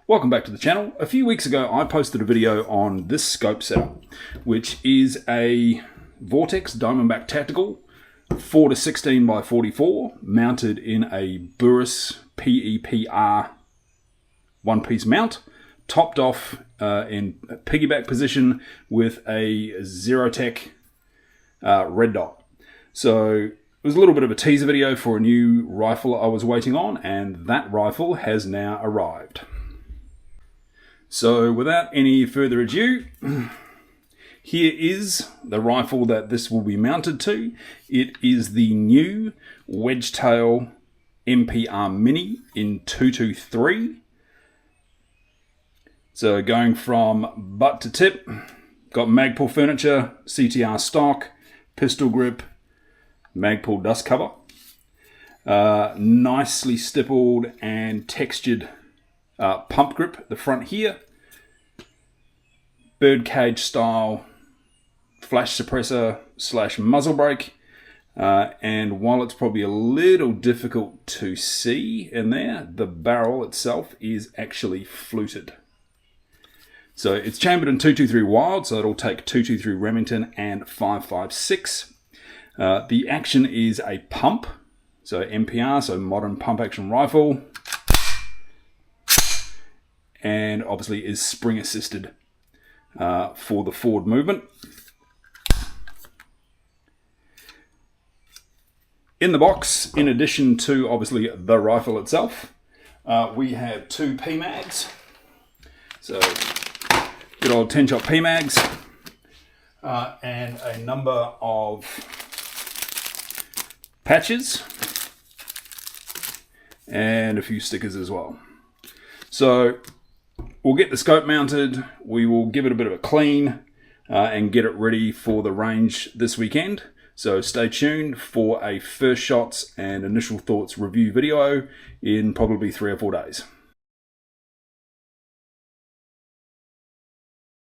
Welcome back to the channel. A few weeks ago I posted a video on this scope setup, which is a Vortex Diamondback Tactical 4-16 by 44 mounted in a Burris PEPR one-piece mount, topped off in piggyback position with a Zerotech red dot. So it was a little bit of a teaser video for a new rifle I was waiting on, and that rifle has now arrived. So without any further ado, here is the rifle that this will be mounted to. It is the new Wedgetail MPR Mini in 223. So going from butt to tip, got Magpul furniture, CTR stock, pistol grip, Magpul dust cover, nicely stippled and textured pump grip at the front here, birdcage style flash suppressor / muzzle brake, and while it's probably a little difficult to see in there, the barrel itself is actually fluted. So it's chambered in 223 wild, so it'll take 223 Remington and 5.56. The action is a pump, so MPR, so modern pump action rifle, and obviously is spring assisted for the forward movement. In the box, in addition to obviously the rifle itself, we have two PMags. So good old 10-shot PMags, and a number of patches and a few stickers as well. So we'll get the scope mounted, we will give it a bit of a clean and get it ready for the range this weekend. So stay tuned for a first shots and initial thoughts review video in probably 3 or 4 days.